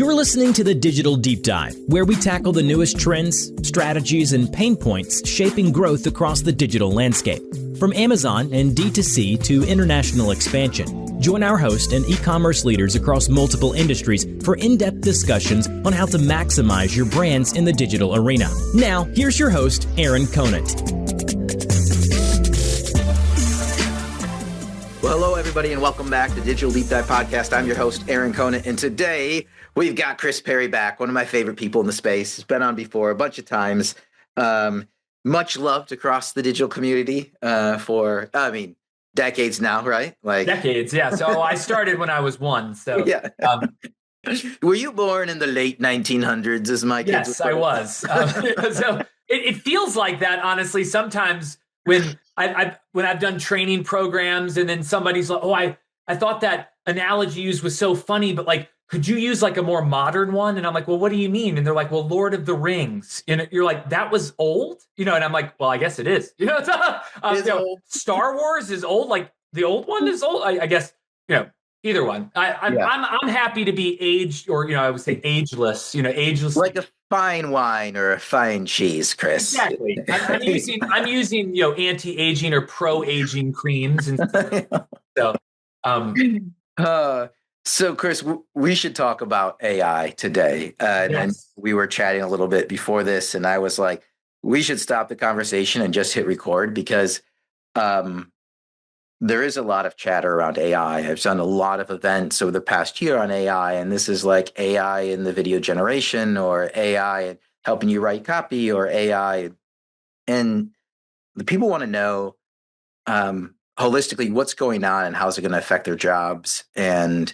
You're listening to the Digital Deep Dive, where we tackle the newest trends, strategies, and pain points shaping growth across the digital landscape. From Amazon and D2C to international expansion, join our host and e-commerce leaders across multiple industries for in-depth discussions on how to maximize your brands in the digital arena. Now, here's your host, Aaron Conant. Well, hello, everybody, and welcome back to Digital Deep Dive Podcast. I'm your host, Aaron Conant, and today we've got Chris Perry back, one of my favorite people in the space. He's been on before a bunch of times. Much loved across the digital community for decades now, right? Decades, yeah. So I started when I was one. So yeah. Were you born in the late 1900s, as my kids? Yes, I was. So it feels like that, honestly. Sometimes when I've done training programs and then somebody's like, oh, I thought that analogy used was so funny, but like, could you use like a more modern one? And I'm like, well, what do you mean? And they're like, well, Lord of the Rings. And you're like, that was old? And I'm like, well, I guess it is. Old. Star Wars is old. Like the old one is old. I guess, either one. I'm happy to be aged, or, I would say ageless, ageless. Like a fine wine or a fine cheese, Chris. Exactly. I'm using, anti-aging or pro-aging creams. And so, Chris, we should talk about AI today. Yes. And we were chatting a little bit before this, and I was like, we should stop the conversation and just hit record because there is a lot of chatter around AI. I've done a lot of events over the past year on AI, and this is like AI in the video generation or AI helping you write copy or AI. And the people want to know holistically what's going on and how's it going to affect their jobs. And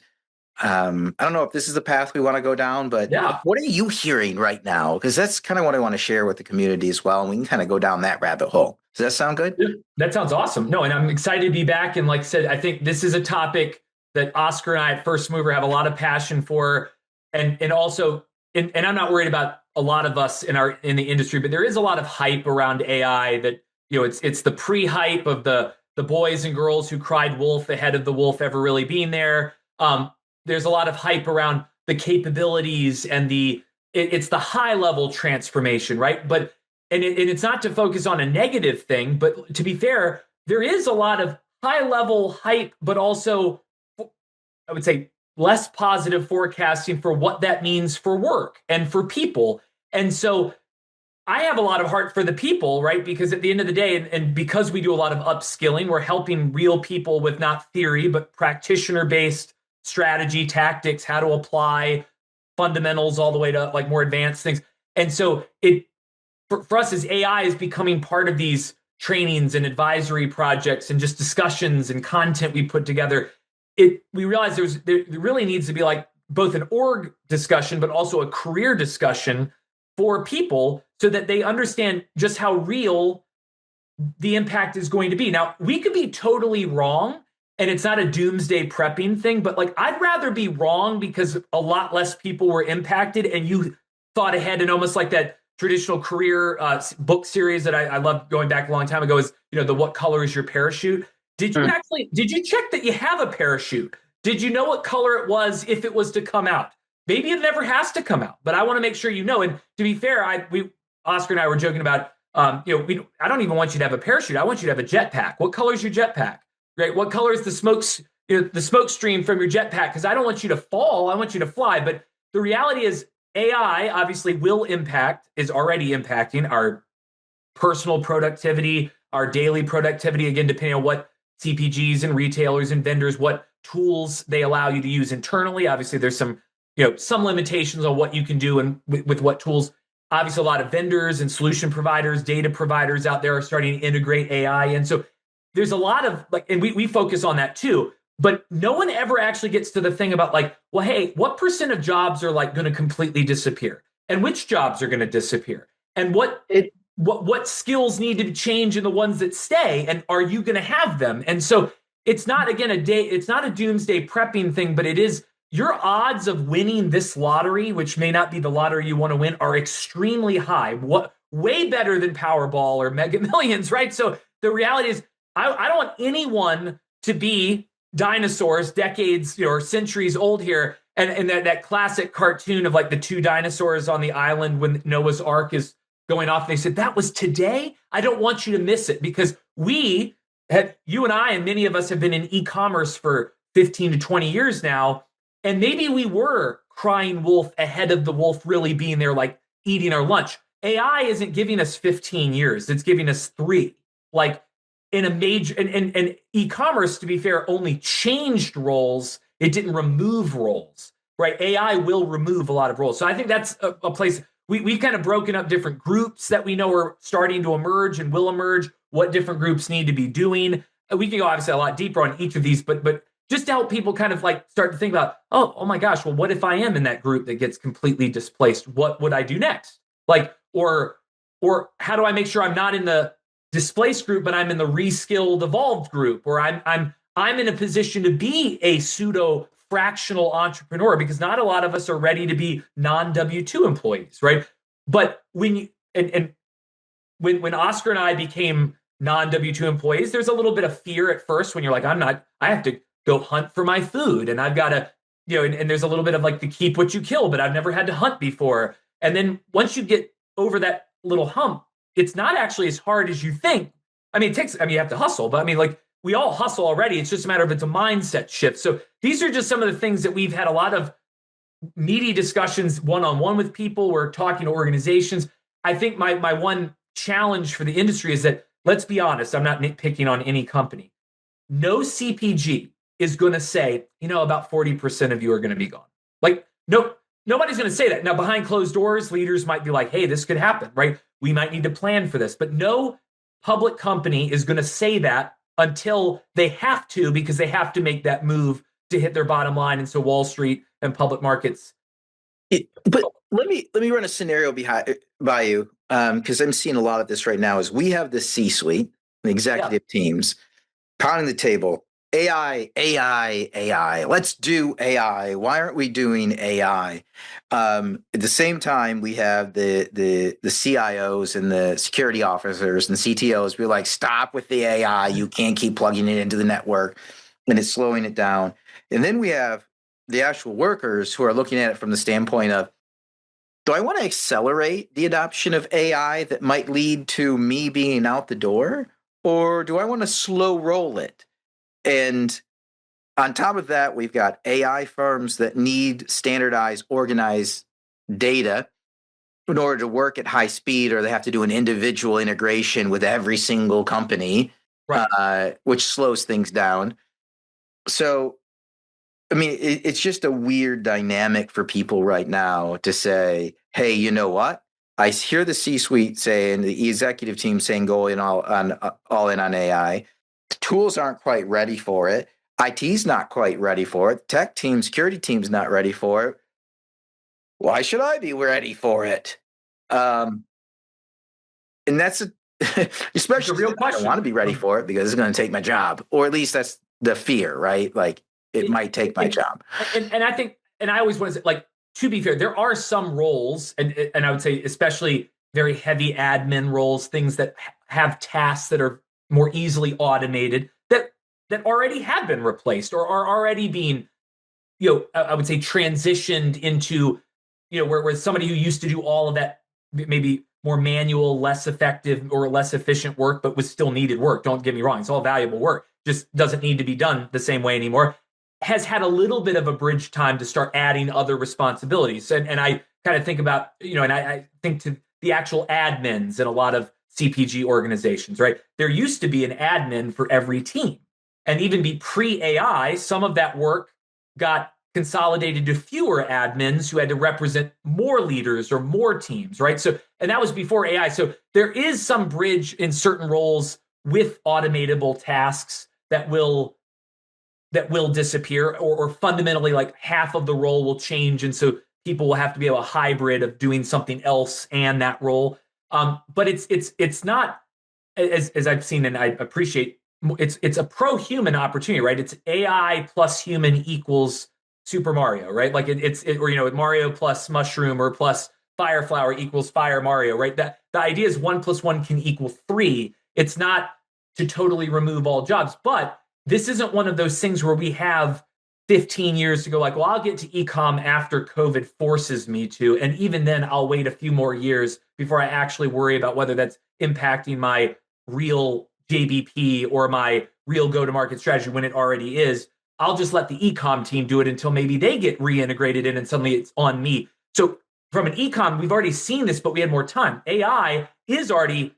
I don't know if this is the path we want to go down, but What are you hearing right now? Because that's kind of what I want to share with the community as well. And we can kind of go down that rabbit hole. Does that sound good? That sounds awesome. No, and I'm excited to be back. And like I said, I think this is a topic that Oscar and I at First Mover have a lot of passion for. And also, and I'm not worried about a lot of us in the industry, but there is a lot of hype around AI that, it's the pre-hype of the boys and girls who cried wolf ahead of the wolf ever really being there. There's a lot of hype around the capabilities and it's the high level transformation, right? But and it's not to focus on a negative thing, but to be fair, there is a lot of high level hype, but also I would say less positive forecasting for what that means for work and for people. And so I have a lot of heart for the people, right? Because at the end of the day, and because we do a lot of upskilling, we're helping real people with not theory, but practitioner-based strategy, tactics, how to apply fundamentals all the way to like more advanced things. And so for us as AI is becoming part of these trainings and advisory projects and just discussions and content we put together, we realize there really needs to be like both an org discussion, but also a career discussion for people so that they understand just how real the impact is going to be. Now, we could be totally wrong, and it's not a doomsday prepping thing, but like I'd rather be wrong because a lot less people were impacted and you thought ahead, and almost like that traditional career book series that I loved going back a long time ago is, the What Color is Your Parachute? Did you check that you have a parachute? Did you know what color it was if it was to come out? Maybe it never has to come out, but I want to make sure you know. And to be fair, Oscar and I were joking about, I don't even want you to have a parachute. I want you to have a jetpack. What color is your jetpack? Right? What color is the smoke stream from your jetpack? Because I don't want you to fall. I want you to fly. But the reality is AI obviously is already impacting our personal productivity, our daily productivity, again, depending on what CPGs and retailers and vendors, what tools they allow you to use internally. Obviously, there's some limitations on what you can do and with what tools. Obviously, a lot of vendors and solution providers, data providers out there are starting to integrate AI. And so there's a lot of and we focus on that too, but no one ever actually gets to the thing about well, hey, what % of jobs are going to completely disappear and which jobs are going to disappear and what skills need to change in the ones that stay, and are you going to have them? And so it's not, again, it's not a doomsday prepping thing, but it is your odds of winning this lottery, which may not be the lottery you want to win, are extremely high. Way better than Powerball or Mega Millions, right? So the reality is I don't want anyone to be dinosaurs, decades or centuries old here, and that classic cartoon of like the two dinosaurs on the island when Noah's Ark is going off. They said, that was today. I don't want you to miss it, because you and I and many of us have been in e-commerce for 15 to 20 years now. And maybe we were crying wolf ahead of the wolf really being there, like eating our lunch. AI isn't giving us 15 years. It's giving us 3. Like in a major, and e-commerce, to be fair, only changed roles. It didn't remove roles, right? AI will remove a lot of roles. So I think that's a place we've kind of broken up different groups that we know are starting to emerge and will emerge, what different groups need to be doing. We can go obviously a lot deeper on each of these, but just to help people kind of like start to think about, oh my gosh, well, what if I am in that group that gets completely displaced? What would I do next? Like, or how do I make sure I'm not in the displaced group, but I'm in the reskilled evolved group, or I'm in a position to be a pseudo fractional entrepreneur, because not a lot of us are ready to be non W-2 employees, right? But when Oscar and I became non W-2 employees, there's a little bit of fear at first when you're like, I have to go hunt for my food, and I've got to, and there's a little bit of like the keep what you kill, but I've never had to hunt before. And then once you get over that little hump, it's not actually as hard as you think. I mean, you have to hustle, but I mean, like, we all hustle already. It's just a matter of it's a mindset shift. So these are just some of the things that we've had a lot of meaty discussions one-on-one with people. We're talking to organizations. I think my one challenge for the industry is that, let's be honest, I'm not nitpicking on any company. No CPG is going to say, about 40% of you are going to be gone. Like, nobody's going to say that. Now, behind closed doors, leaders might be like, hey, this could happen, right? We might need to plan for this. But no public company is going to say that until they have to, because they have to make that move to hit their bottom line. And so Wall Street and public markets. But let me run a scenario by you, because I'm seeing a lot of this right now. Is we have the C-suite, the executive teams, pounding the table. AI. Let's do AI. Why aren't we doing AI? At the same time, we have the CIOs and the security officers and CTOs. We're like, stop with the AI. You can't keep plugging it into the network, and it's slowing it down. And then we have the actual workers who are looking at it from the standpoint of, do I want to accelerate the adoption of AI that might lead to me being out the door, or do I want to slow roll it? And on top of that, we've got AI firms that need standardized, organized data in order to work at high speed, or they have to do an individual integration with every single company, right, which slows things down. So, I mean, it's just a weird dynamic for people right now to say, hey, you know what? I hear the C-suite saying, the executive team saying, go in all in on AI. The tools aren't quite ready for it. IT's not quite ready for it. Tech team, security team's not ready for it. Why should I be ready for it? And that's especially a real question. I don't want to be ready for it because it's going to take my job, or at least that's the fear, right? Like it might take my job. And I think, and I always want to say, like, to be fair, there are some roles, and I would say especially very heavy admin roles, things that have tasks that are more easily automated, that already have been replaced or are already being, I would say transitioned into, where somebody who used to do all of that maybe more manual, less effective or less efficient work, but was still needed work. Don't get me wrong. It's all valuable work. Just doesn't need to be done the same way anymore. Has had a little bit of a bridge time to start adding other responsibilities. And I kind of think about, and I think to the actual admins in a lot of CPG organizations, right? There used to be an admin for every team. And even be pre-AI, some of that work got consolidated to fewer admins who had to represent more leaders or more teams, right? So, and that was before AI. So there is some bridge in certain roles with automatable tasks that will disappear, or fundamentally like half of the role will change. And so people will have to be able to hybrid of doing something else and that role. But it's not, as I've seen, and I appreciate, it's a pro-human opportunity, right? It's AI plus human equals Super Mario, right? Like or Mario plus mushroom or plus fire flower equals fire Mario, right? That the idea is 1 + 1 can equal 3. It's not to totally remove all jobs, but this isn't one of those things where we have 15 years to go like, well, I'll get to ecom after COVID forces me to. And even then I'll wait a few more years before I actually worry about whether that's impacting my real JBP or my real go-to-market strategy when it already is. I'll just let the ecom team do it until maybe they get reintegrated in and suddenly it's on me. So from an ecom, we've already seen this, but we had more time. AI is already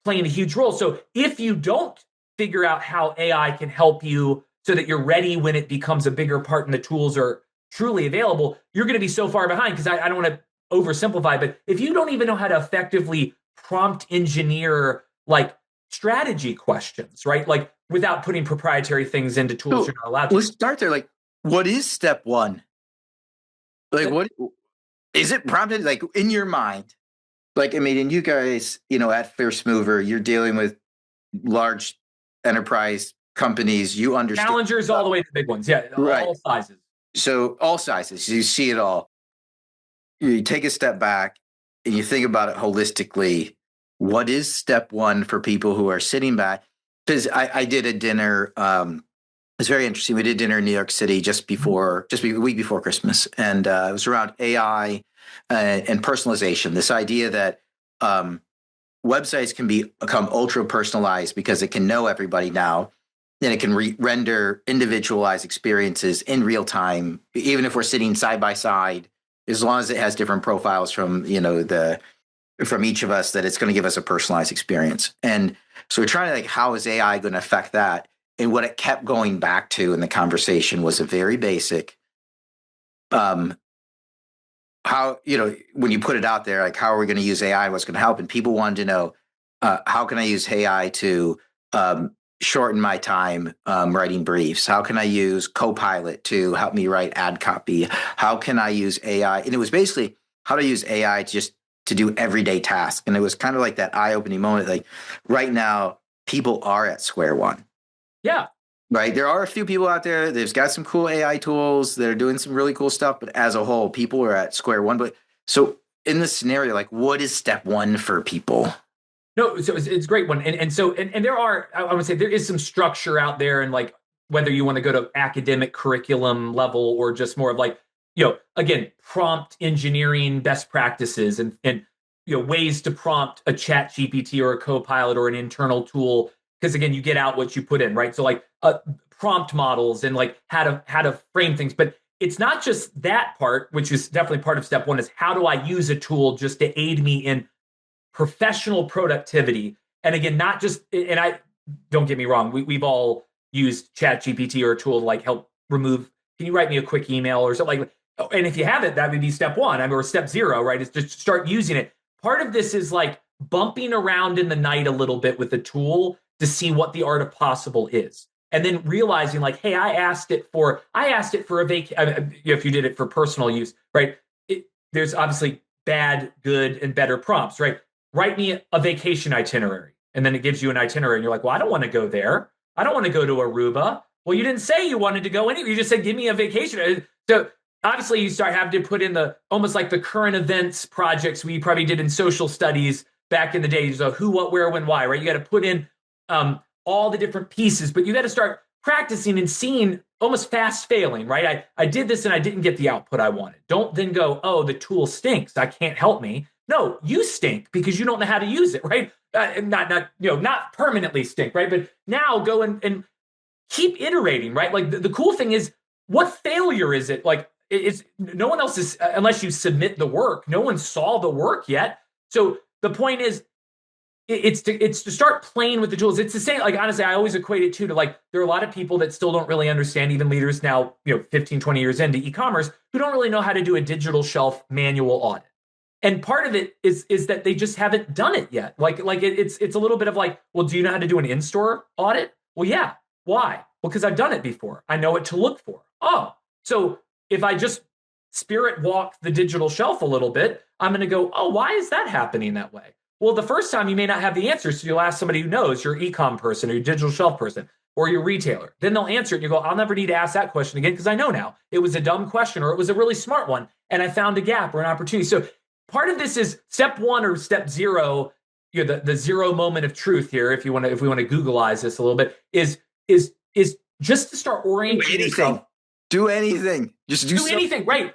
playing a huge role. So if you don't figure out how AI can help you so that you're ready when it becomes a bigger part and the tools are truly available, you're going to be so far behind. Because I don't want to oversimplify, but if you don't even know how to effectively prompt engineer like strategy questions, right? Like without putting proprietary things into tools you're not allowed to. Let's start there. Like, what is step one? Like, what is it prompted? Like in your mind? Like, I mean, and you guys, at First Mover, you're dealing with large enterprise companies. You understand challengers all the way to the big ones. Yeah, right. All sizes. So all sizes, you see it all. You take a step back and you think about it holistically. What is step one for people who are sitting back? Because I did a dinner. It's very interesting. We did dinner in New York City just a week before Christmas, and it was around AI and personalization. This idea that websites can become ultra personalized because it can know everybody now, and it can render individualized experiences in real time, even if we're sitting side by side. As long as it has different profiles from from each of us, that it's going to give us a personalized experience. And so we're trying to how is AI going to affect that? And what it kept going back to in the conversation was a very basic, how, when you put it out there, like, how are we going to use AI? What's going to help? And people wanted to know, how can I use AI to shorten my time writing briefs? How can I use Copilot to help me write ad copy? How can I use AI? And it was basically how to use AI to do everyday tasks. And it was kind of like that eye-opening moment. Like right now, people are at square one. Yeah. Right. There are a few people out there. They've got some cool AI tools that are doing some really cool stuff. But as a whole, people are at square one. But so in this scenario, like, what is step one for people? No, so it's a great one. And there are, I would say there is some structure out there, and like whether you want to go to academic curriculum level or just more of like, again, prompt engineering best practices and ways to prompt a chat GPT or a Copilot or an internal tool. Because again, you get out what you put in, right? So like prompt models and like how to frame things. But it's not just that part, which is definitely part of step one, is how do I use a tool just to aid me in professional productivity? And again, not just, and I don't get me wrong, we've all used chat GPT or a tool to like help remove, can you write me a quick email or something like that? And if you have it, that would be step one, or step zero, right? Is just start using it. Part of this is like bumping around in the night a little bit with the tool to see what the art of possible is. And then realizing like, hey, I asked it for a vacation. If you did it for personal use, right? There's obviously bad, good, and better prompts, right? Write me a vacation itinerary. And then it gives you an itinerary and you're like, well, I don't want to go there. I don't want to go to Aruba. Well, you didn't say you wanted to go anywhere. You just said, give me a vacation. So obviously you start having to put in almost like the current events projects we probably did in social studies back in the day. So who, what, where, when, why, right? You got to put in all the different pieces, but you got to start practicing and seeing, almost fast failing, right? I did this and I didn't get the output I wanted. Don't then go, oh, the tool stinks, I can't help me. No, you stink because you don't know how to use it, right? Not permanently stink, right? But now go and keep iterating, right? Like the cool thing is, what failure is it? Like it's no one else is, unless you submit the work, no one saw the work yet. So the point is, it's to start playing with the tools. It's the same, like, honestly, I always equate it to like, there are a lot of people that still don't really understand, even leaders now, 15, 20 years into e-commerce, who don't really know how to do a digital shelf manual audit. And part of it is that they just haven't done it yet. Like it's a little bit of like, well, do you know how to do an in-store audit? Well, yeah. Why? Well, because I've done it before. I know what to look for. Oh, so if I just spirit walk the digital shelf a little bit, I'm going to go, oh, why is that happening that way? Well, the first time you may not have the answer, so you'll ask somebody who knows, your e-com person or your digital shelf person or your retailer. Then they'll answer it and you go, I'll never need to ask that question again because I know now. It was a dumb question or it was a really smart one and I found a gap or an opportunity. So part of this is step one or step zero, the zero moment of truth here, if we want to Googleize this a little bit, is just to start orienting yourself. Do anything. Just do anything, right?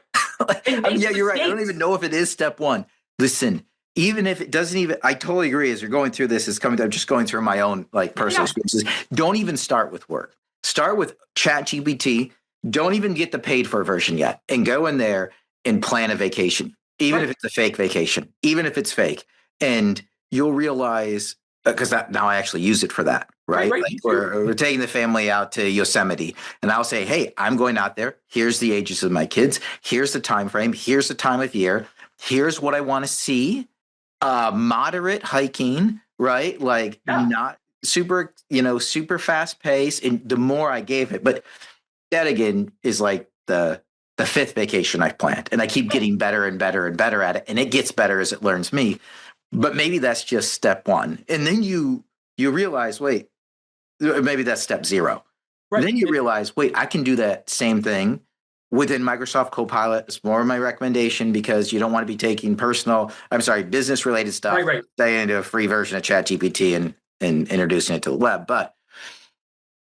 Yeah, you're right. I don't even know if it is step one. Listen, even if it doesn't even, I totally agree. As you're going through this, I'm just going through my own like personal experiences. Don't even start with work. Start with ChatGPT. Don't even get the paid for version yet, and go in there and plan a vacation, even if it's a fake vacation, even if it's fake, and you'll realize because now I actually use it for that, right? Like we're taking the family out to Yosemite, and I'll say, hey, I'm going out there. Here's the ages of my kids. Here's the time frame. Here's the time of year. Here's what I want to see. Moderate hiking, right? Like not super, super fast pace. And the more I gave it, but that again is like the fifth vacation I've planned, and I keep getting better and better and better at it. And it gets better as it learns me. But maybe that's just step one. And then you realize, wait, maybe that's step zero. Right. Then you realize, wait, I can do that same thing within Microsoft Copilot. It's more of my recommendation because you don't want to be taking business related stuff, say into a free version of ChatGPT and introducing it to the web. But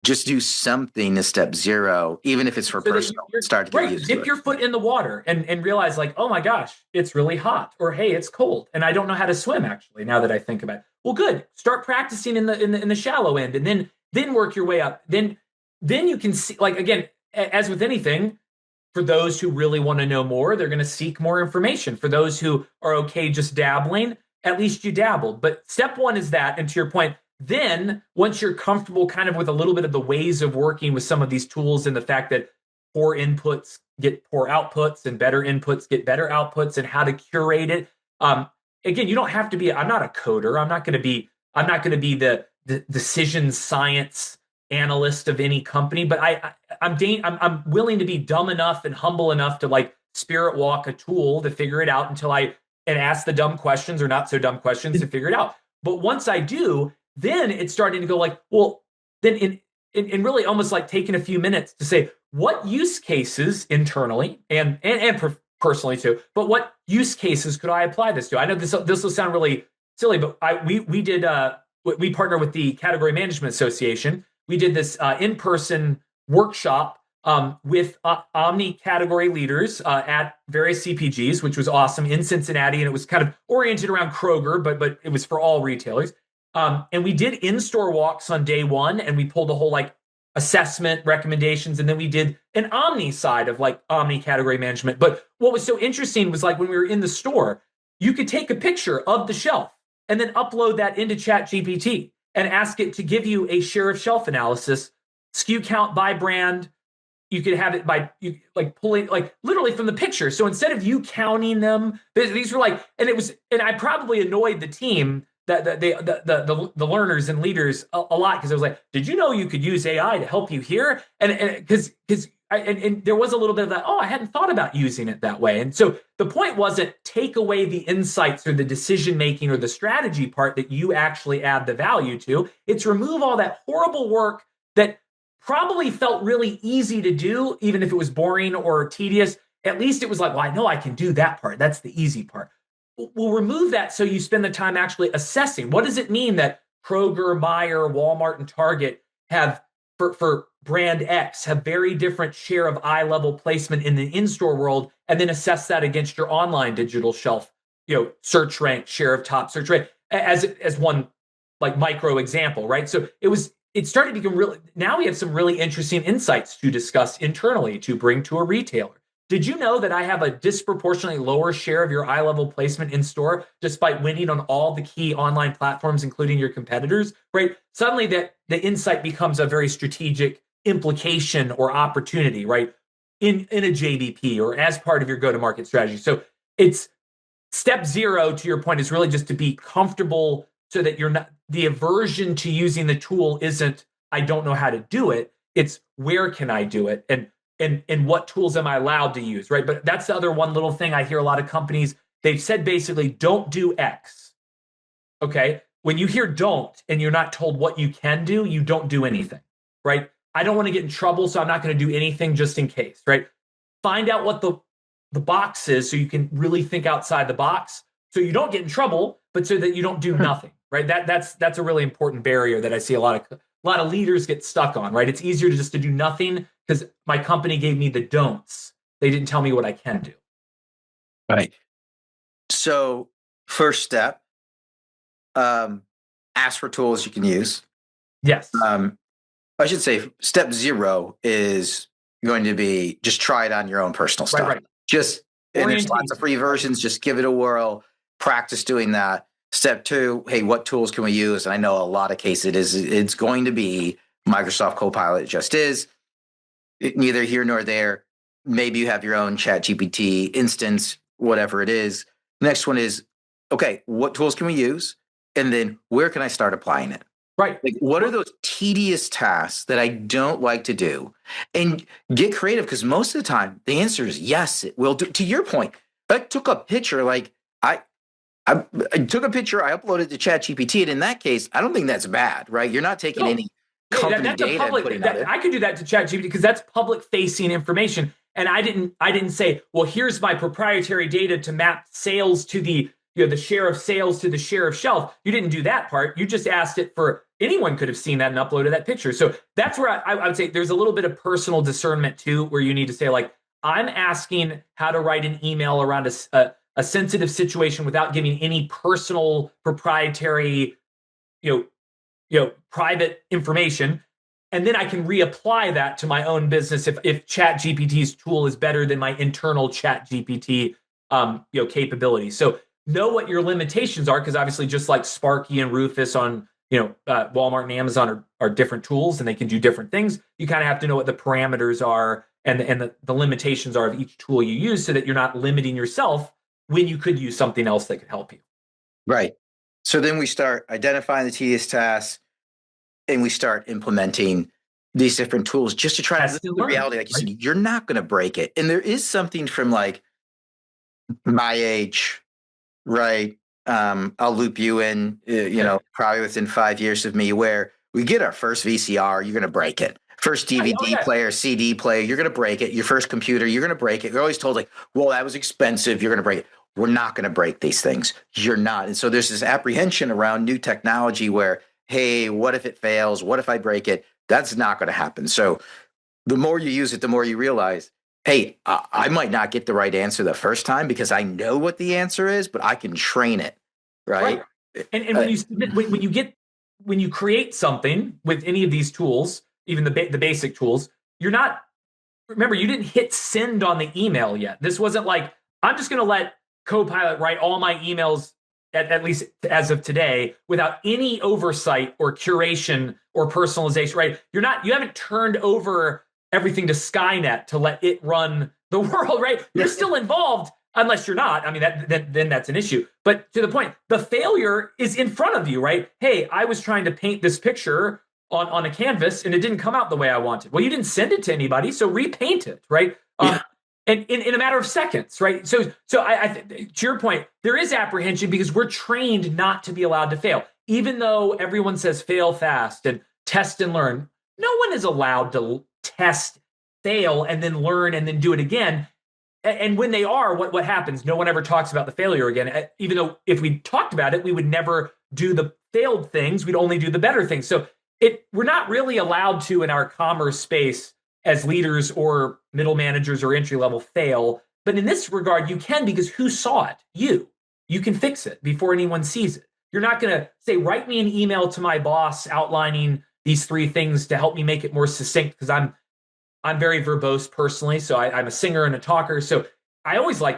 just do something to step zero, even if it's for personal. Start to get used to it. Dip your foot in the water and realize like, oh my gosh, it's really hot, or hey, it's cold, and I don't know how to swim. Actually, now that I think about it, well, good. Start practicing in the shallow end, and then work your way up. Then you can see, like again, as with anything, for those who really want to know more, they're going to seek more information. For those who are okay just dabbling, at least you dabbled. But step one is that, and to your point. Then once you're comfortable kind of with a little bit of the ways of working with some of these tools and the fact that poor inputs get poor outputs and better inputs get better outputs and how to curate it. Again, you don't have to be, I'm not a coder. I'm not going to be the decision science analyst of any company, but I'm willing to be dumb enough and humble enough to like spirit walk a tool to figure it out and ask the dumb questions or not so dumb questions to figure it out. But once I do, then it's starting to go like, well, then in really almost like taking a few minutes to say what use cases internally and personally too, but what use cases could I apply this to? I know this will sound really silly, but we partner with the Category Management Association. We did this in-person workshop with omni-category leaders at various CPGs, which was awesome in Cincinnati, and it was kind of oriented around Kroger, but it was for all retailers. And we did in-store walks on day one, and we pulled a whole like assessment recommendations, and then we did an omni side of like omni category management. But what was so interesting was like when we were in the store, you could take a picture of the shelf and then upload that into ChatGPT and ask it to give you a share of shelf analysis, SKU count by brand. You could have it by pulling like literally from the picture. So instead of you counting them, these were like, and I probably annoyed the team, the learners and leaders a lot, because I was like, did you know you could use AI to help you here? And because there was a little bit of that, I hadn't thought about using it that way. And so the point wasn't take away the insights or the decision making or the strategy part that you actually add the value to. It's remove all that horrible work that probably felt really easy to do, even if it was boring or tedious. At least it was like, well, I know I can do that part. That's the easy part. We'll remove that so you spend the time actually assessing. What does it mean that Kroger, Meijer, Walmart, and Target have, for brand X, have very different share of eye-level placement in the in-store world, and then assess that against your online digital shelf, search rank, share of top search rank, as one like micro example, right? So it started to become really, now we have some really interesting insights to discuss internally to bring to a retailer. Did you know that I have a disproportionately lower share of your eye-level placement in store, despite winning on all the key online platforms, including your competitors, right? Suddenly that the insight becomes a very strategic implication or opportunity, right? In a JBP or as part of your go-to-market strategy. So it's step zero, to your point, is really just to be comfortable so that you're not, the aversion to using the tool isn't, I don't know how to do it. It's where can I do it? And what tools am I allowed to use, right? But that's the other one little thing I hear a lot of companies, they've said basically, don't do X, okay? When you hear don't, and you're not told what you can do, you don't do anything, right? I don't want to get in trouble, so I'm not going to do anything just in case, right? Find out what the box is so you can really think outside the box, so you don't get in trouble, but so that you don't do nothing, right? That's a really important barrier that I see a lot a lot of leaders get stuck on, right? It's easier to do nothing because my company gave me the don'ts. They didn't tell me what I can do. Right. So first step, ask for tools you can use. Yes. I should say step 0 is going to be just try it on your own personal stuff. Right. And there's lots of free versions. Just give it a whirl. Practice doing that. Step 2, hey, what tools can we use? And I know a lot of cases it's going to be Microsoft Copilot. It just is. Neither here nor there. Maybe you have your own ChatGPT instance, whatever it is. Next one is, okay, what tools can we use? And then where can I start applying it? Right. Like, what are those tedious tasks that I don't like to do? And get creative, because most of the time the answer is yes, it will do. To your point, I took a picture, like I took a picture, I uploaded to ChatGPT, and in that case, I don't think that's bad, right? You're not taking any company data and putting that in. I could do that to ChatGPT because that's public-facing information. And I didn't say, well, here's my proprietary data to map sales to the share of sales to the share of shelf. You didn't do that part. You just asked it for anyone could have seen that and uploaded that picture. So that's where I would say there's a little bit of personal discernment too, where you need to say, like, I'm asking how to write an email around a sensitive situation without giving any personal proprietary, private information. And then I can reapply that to my own business if ChatGPT's tool is better than my internal ChatGPT capability. So know what your limitations are, because obviously just like Sparky and Rufus on Walmart and Amazon are different tools and they can do different things. You kind of have to know what the parameters are and the limitations are of each tool you use so that you're not limiting yourself when you could use something else that could help you. Right. So then we start identifying the tedious tasks and we start implementing these different tools just to try to live the reality. Like you said, you're not going to break it. And there is something from like my age, right? I'll loop you in, probably within 5 years of me, where we get our first VCR, you're going to break it. First DVD player, CD player, you're going to break it. Your first computer, you're going to break it. You're always told like, well, that was expensive. You're going to break it. We're not going to break these things. You're not. And so there's this apprehension around new technology where, hey, what if it fails? What if I break it? That's not going to happen. So the more you use it, the more you realize, hey, I might not get the right answer the first time because I know what the answer is, but I can train it, right? And when you create something with any of these tools, even the basic tools, remember, you didn't hit send on the email yet. This wasn't like, I'm just going to let Copilot write all my emails, at least as of today, without any oversight or curation or personalization, right? You haven't turned over everything to Skynet to let it run the world, right? You're still involved, unless you're not. I mean, then that's an issue. But to the point, the failure is in front of you, right? Hey, I was trying to paint this picture on a canvas and it didn't come out the way I wanted. Well, you didn't send it to anybody, so repaint it, right? And in a matter of seconds, right? So to your point, there is apprehension because we're trained not to be allowed to fail. Even though everyone says fail fast and test and learn, no one is allowed to test, fail, and then learn and then do it again. And when they are, what happens? No one ever talks about the failure again. Even though if we talked about it, we would never do the failed things. We'd only do the better things. So we're not really allowed to, in our commerce space, as leaders or middle managers or entry level, fail. But in this regard, you can, because who saw it? You can fix it before anyone sees it. You're not going to say, write me an email to my boss outlining these 3 things to help me make it more succinct, because I'm very verbose personally. So I'm a singer and a talker. So I always I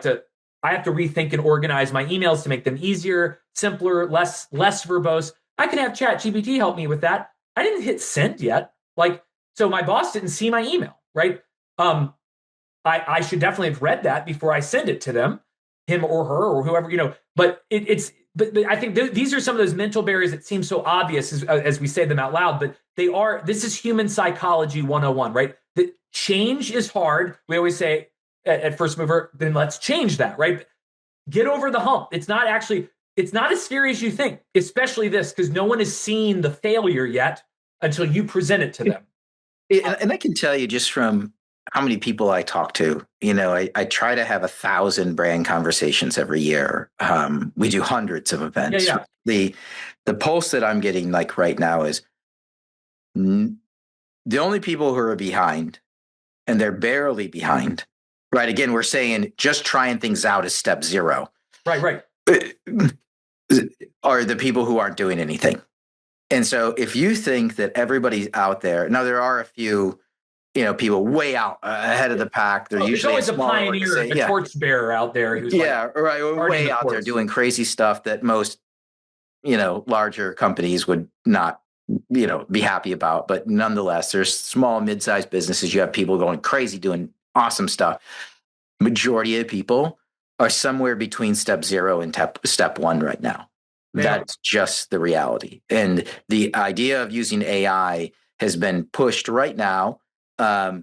have to rethink and organize my emails to make them easier, simpler, less verbose. I could have ChatGPT help me with that. I didn't hit send yet. So my boss didn't see my email, right? I should definitely have read that before I send it to them, him or her or whoever, but but I think these are some of those mental barriers that seem so obvious as we say them out loud, but this is human psychology 101, right? The change is hard. We always say at First Mover, then let's change that, right? Get over the hump. It's not as scary as you think, especially this, because no one has seen the failure yet until you present it to them. And I can tell you just from how many people I talk to, I try to have 1,000 brand conversations every year. We do hundreds of events. Yeah. The pulse that I'm getting like right now is The only people who are behind, and they're barely behind, right? Again, we're saying just trying things out is step 0. Right. Are the people who aren't doing anything. And so if you think that everybody's out there, now there are a few, people way out ahead of the pack. They're usually always a pioneer, a torchbearer out there who's right, way out there doing crazy stuff that most, larger companies would not, be happy about. But nonetheless, there's small, mid-sized businesses. You have people going crazy, doing awesome stuff. Majority of people are somewhere between step 0 and step 1 right now. That's just the reality. And the idea of using AI has been pushed right now. I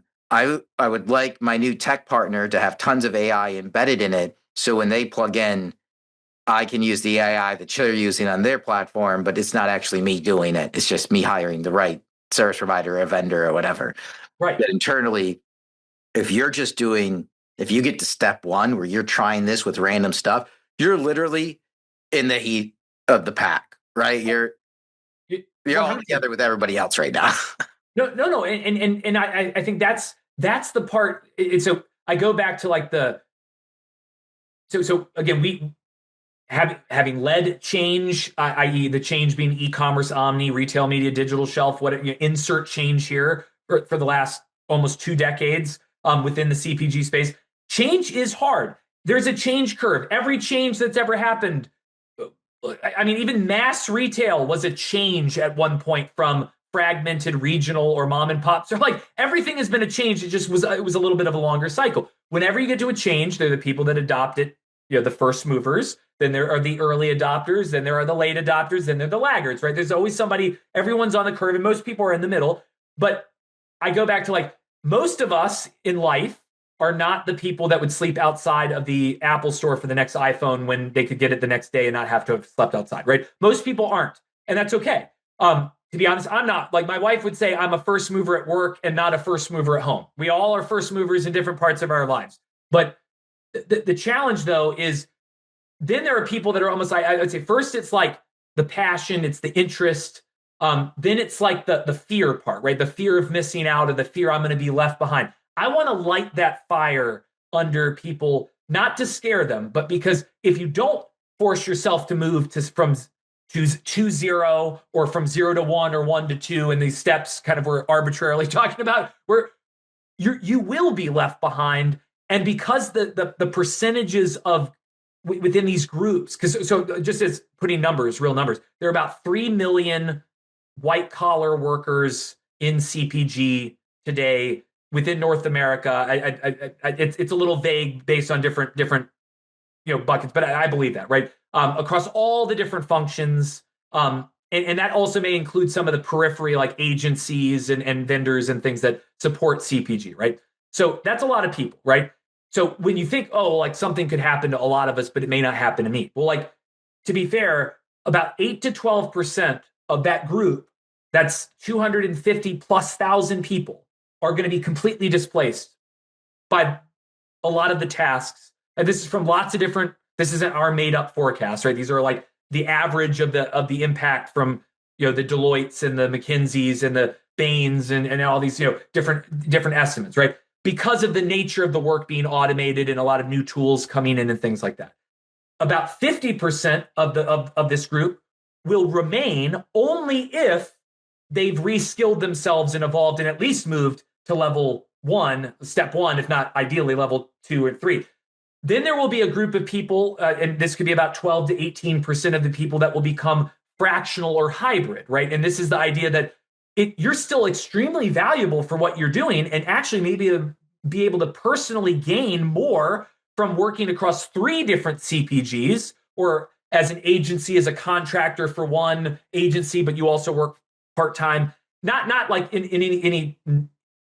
would like my new tech partner to have tons of AI embedded in it. So when they plug in, I can use the AI that they're using on their platform, but it's not actually me doing it. It's just me hiring the right service provider or vendor or whatever. Right. But internally, if you get to step 1 where you're trying this with random stuff, you're literally in the heat of the pack, right? You're all together with everybody else right now. No. And I think that's the part. So I go back to so again, we having led change, i.e. the change being e-commerce, omni, retail media, digital shelf, insert change here for the last almost 2 decades within the CPG space. Change is hard. There's a change curve. Every change that's ever happened, even mass retail was a change at one point from fragmented regional or mom and pop. So everything has been a change. It was a little bit of a longer cycle. Whenever you get to a change, they're the people that adopt it, the first movers, then there are the early adopters, then there are the late adopters, then there are the laggards, right? There's always somebody, everyone's on the curve and most people are in the middle. But I go back to most of us in life are not the people that would sleep outside of the Apple store for the next iPhone when they could get it the next day and not have to have slept outside, right? Most people aren't, and that's okay. To be honest, I'm not. My wife would say I'm a first mover at work and not a first mover at home. We all are first movers in different parts of our lives. But the challenge, though, is then there are people that are almost I would say first it's the passion, it's the interest. Then it's the fear part, right? The fear of missing out or the fear I'm going to be left behind. I want to light that fire under people, not to scare them, but because if you don't force yourself to move from 2-0 or from 0 to 1 or 1 to 2, and these steps kind of we're arbitrarily talking about, where you will be left behind. And because the percentages of within these groups, so just as putting real numbers, there are about 3 million white collar workers in CPG today within North America. It's a little vague based on different buckets, but I believe that, right? Across all the different functions, and that also may include some of the periphery like agencies and vendors and things that support CPG, right? So that's a lot of people, right? So when you think, something could happen to a lot of us, but it may not happen to me. Well, to be fair, about 8 to 12% of that group, that's 250 plus thousand people, are going to be completely displaced by a lot of the tasks. And this is from lots of different, this isn't our made up forecast, right? These are the average of the impact from, the Deloittes and the McKinseys and the Bains and all these, different estimates, right? Because of the nature of the work being automated and a lot of new tools coming in and things like that. About 50% of this group will remain only if they've reskilled themselves and evolved and at least moved to level 1, step 1, if not ideally level 2 or 3. Then there will be a group of people, and this could be about 12 to 18% of the people that will become fractional or hybrid, right? And this is the idea that you're still extremely valuable for what you're doing, and actually maybe be able to personally gain more from working across 3 different CPGs, or as an agency, as a contractor for one agency, but you also work part-time. Not like in any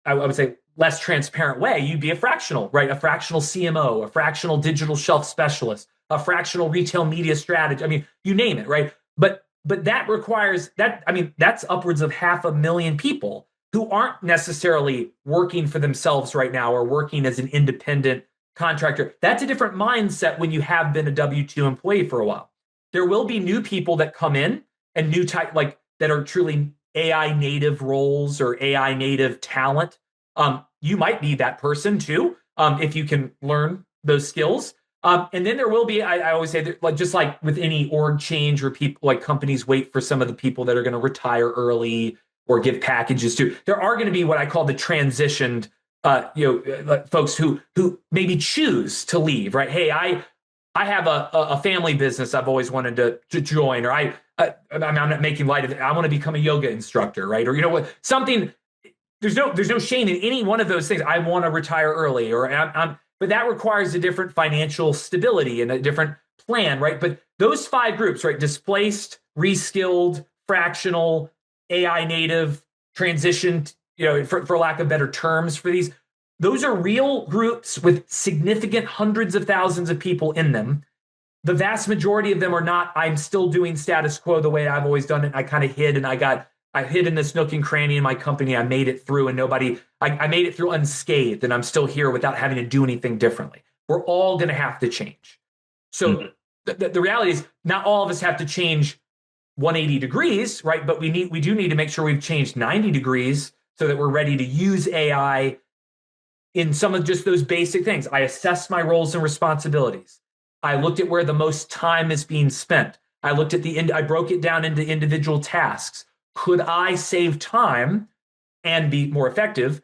I would say less transparent way. You'd be a fractional, right? A fractional CMO, a fractional digital shelf specialist, a fractional retail media strategist. You name it, right? But that requires that. That's upwards of 500,000 people who aren't necessarily working for themselves right now or working as an independent contractor. That's a different mindset when you have been a W-2 employee for a while. There will be new people that come in and new type, that are truly AI native roles or AI native talent. You might be that person too, if you can learn those skills. And then there will be, I always say, that, like just like with any org change or people, like companies wait for some of the people that are going to retire early or give packages to. There are going to be what I call the transitioned, folks who maybe choose to leave. Right? Hey, I have a family business I've always wanted to join, or I'm not making light of it. I want to become a yoga instructor, right? Or you know what, something. There's no shame in any one of those things. I want to retire early, or but that requires a different financial stability and a different plan, right? But those 5 groups, right? Displaced, reskilled, fractional, AI native, transitioned, for lack of better terms for these, those are real groups with significant hundreds of thousands of people in them. The vast majority of them are not, I'm still doing status quo the way I've always done it. I kind of hid and I hid in this nook and cranny in my company. I made it through and I made it through unscathed, and I'm still here without having to do anything differently. We're all going to have to change. So the reality is not all of us have to change 180 degrees, right? But we do need to make sure we've changed 90 degrees so that we're ready to use AI in some of just those basic things. I assessed my roles and responsibilities. I looked at where the most time is being spent. I looked at I broke it down into individual tasks. Could I save time and be more effective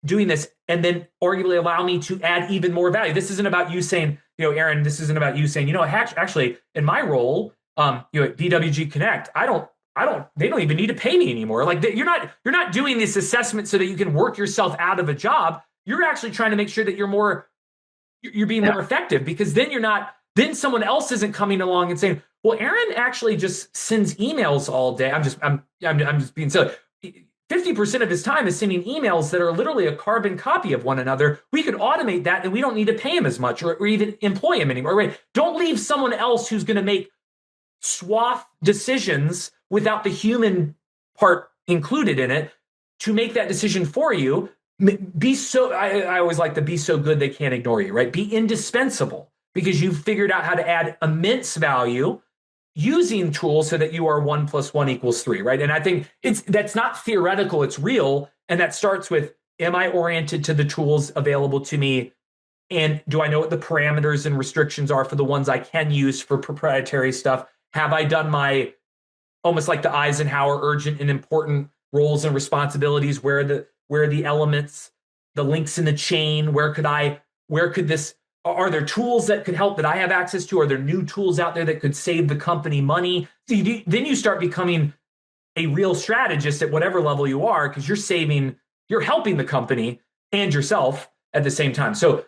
doing this, and then arguably allow me to add even more value? This isn't about you saying, Aaron, this isn't about you saying, actually in my role, at DWG Connect, they don't even need to pay me anymore. Like you're not doing this assessment so that you can work yourself out of a job. You're actually trying to make sure that you're being more effective, because then someone else isn't coming along and saying, well, Aaron actually just sends emails all day. I'm just being silly. 50% of his time is sending emails that are literally a carbon copy of one another. We could automate that and we don't need to pay him as much or even employ him anymore. Right? Don't leave someone else who's going to make swath decisions without the human part included in it to make that decision for you. I always like to be so good they can't ignore you, right? Be indispensable because you've figured out how to add immense value using tools so that you are 1 + 1 = 3, right? And I think that's not theoretical, it's real. And that starts with, am I oriented to the tools available to me? And do I know what the parameters and restrictions are for the ones I can use for proprietary stuff? Have I done my, almost like the Eisenhower, urgent and important roles and responsibilities? Where are the elements, the links in the chain? Are there tools that could help that I have access to? Are there new tools out there that could save the company money? So then you start becoming a real strategist at whatever level you are, because you're helping the company and yourself at the same time. So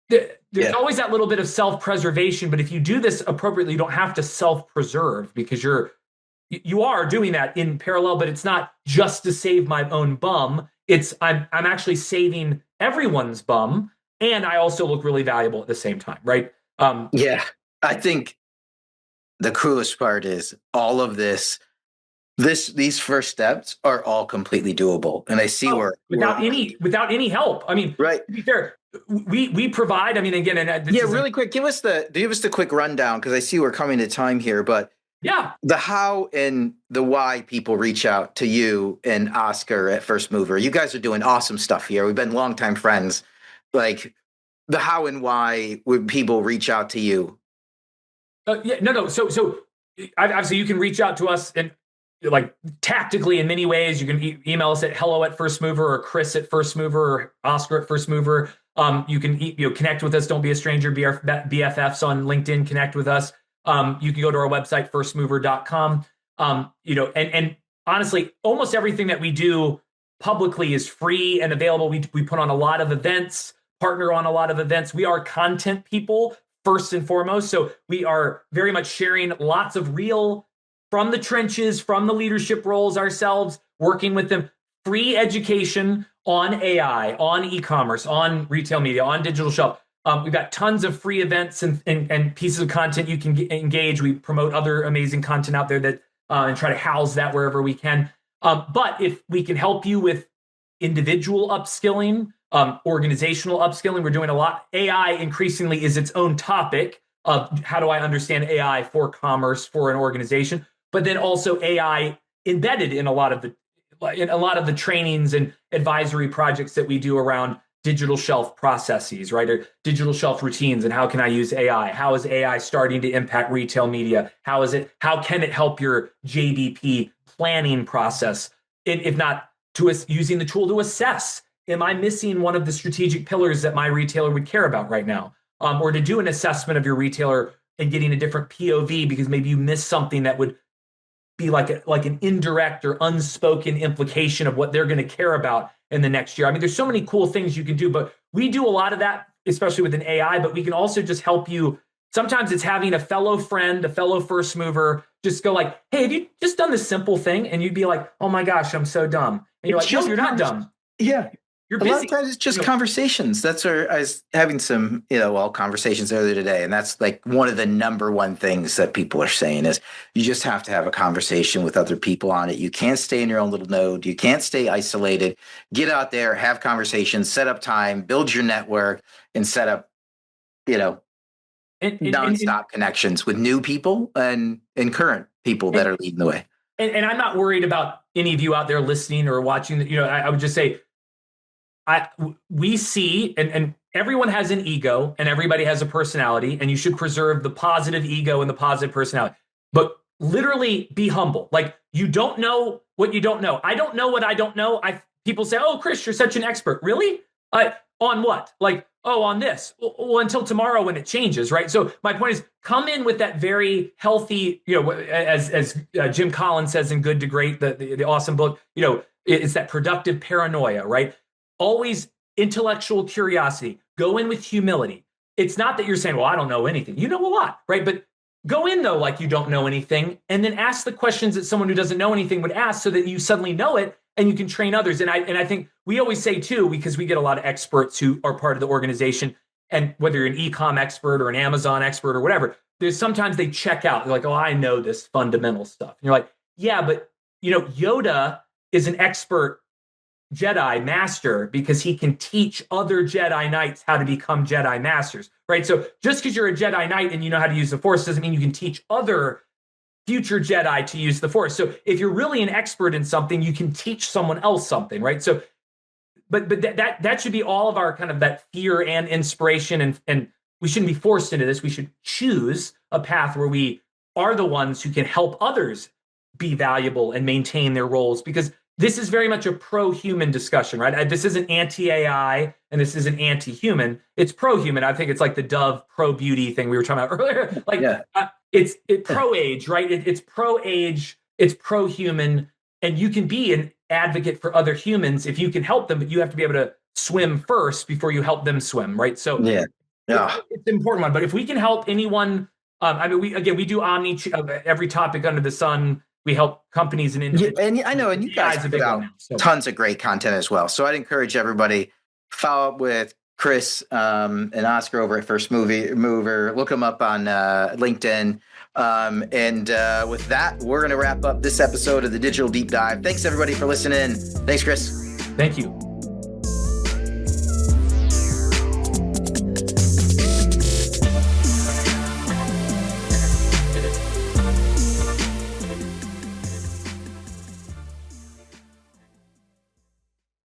there's always that little bit of self-preservation, but if you do this appropriately, you don't have to self-preserve, because you are doing that in parallel, but it's not just to save my own bum. I'm actually saving everyone's bum. And I also look really valuable at the same time, right? I think the coolest part is all of these first steps are all completely doable. And I see without any help. I mean, right. To be fair, we provide, I mean, again, and really quick, give us the quick rundown, because I see we're coming to time here, but the how and the why people reach out to you and Oscar at First Mover. You guys are doing awesome stuff here. We've been longtime friends. Like the how and why would people reach out to you? So obviously you can reach out to us and like tactically in many ways. You can email us at hello@firstmover, or Chris at firstmover, or Oscar at firstmover. You can connect with us. Don't be a stranger. Be our BFFs on LinkedIn. Connect with us. You can go to our website, firstmovr.com. And honestly, almost everything that we do publicly is free and available. We put on a lot of events, partner on a lot of events. We are content people first and foremost. So we are very much sharing lots of real, from the trenches, from the leadership roles ourselves, working with them, free education on AI, on e-commerce, on retail media, on digital shelf. We've got tons of free events and pieces of content you can engage. We promote other amazing content out there that and try to house that wherever we can. But if we can help you with individual upskilling, organizational upskilling, we're doing a lot. AI increasingly is its own topic of how do I understand AI for commerce, for an organization, but then also AI embedded in a lot of the trainings and advisory projects that we do around digital shelf processes, right? Or digital shelf routines, and how can I use AI? How is AI starting to impact retail media? How can it help your JBP planning process? If not using the tool to assess, am I missing one of the strategic pillars that my retailer would care about right now? Or to do an assessment of your retailer and getting a different POV because maybe you missed something that would be like an indirect or unspoken implication of what they're going to care about in the next year. I mean, there's so many cool things you can do, but we do a lot of that, especially with an AI, but we can also just help you. Sometimes it's having a fellow friend, a fellow first mover, just go like, hey, have you just done this simple thing? And you'd be like, oh my gosh, I'm so dumb. And you're like, no, you're not dumb. Yeah. You're busy. A lot of times it's just conversations. That's where I was having some, conversations earlier today. And that's like one of the number one things that people are saying is you just have to have a conversation with other people on it. You can't stay in your own little node. You can't stay isolated. Get out there, have conversations, set up time, build your network, and set up, nonstop connections with new people and current people that are leading the way. And I'm not worried about any of you out there listening or watching. I would just say, we see, and everyone has an ego and everybody has a personality, and you should preserve the positive ego and the positive personality. But literally be humble. Like, you don't know what you don't know. I don't know what I don't know. People say, oh, Chris, you're such an expert. Really? On what? Like, oh, on this. Well, until tomorrow when it changes, right? So my point is, come in with that very healthy, as Jim Collins says in Good to Great, the awesome book, it's that productive paranoia, right? Always intellectual curiosity. Go in with humility. It's not that you're saying, well, I don't know anything. You know a lot, right? But go in, though, like you don't know anything, and then ask the questions that someone who doesn't know anything would ask so that you suddenly know it and you can train others. And I think we always say, too, because we get a lot of experts who are part of the organization, and whether you're an e-com expert or an Amazon expert or whatever, there's sometimes they check out. They're like, oh, I know this fundamental stuff. And you're like, yeah, but, Yoda is an expert Jedi master because he can teach other Jedi Knights how to become Jedi masters, right? So just because you're a Jedi Knight and you know how to use the Force doesn't mean you can teach other future Jedi to use the Force. So if you're really an expert in something, you can teach someone else something, right? So, but that should be all of our kind of that fear and inspiration, and we shouldn't be forced into this. We should choose a path where we are the ones who can help others be valuable and maintain their roles, because this is very much a pro-human discussion, right? This isn't anti-AI and this isn't anti-human. It's pro-human. I think it's like the Dove pro-beauty thing we were talking about earlier. It's pro-age, right? It's pro-age, it's pro-human, and you can be an advocate for other humans if you can help them, but you have to be able to swim first before you help them swim, right? So it's an important one. But if we can help anyone, we do every topic under the sun. We help companies and individuals. And I know, and you guys put out tons of great content as well. So I'd encourage everybody, follow up with Chris and Oscar over at First Mover. Look them up on LinkedIn. And with that, we're going to wrap up this episode of the Digital Deep Dive. Thanks, everybody, for listening. Thanks, Chris. Thank you.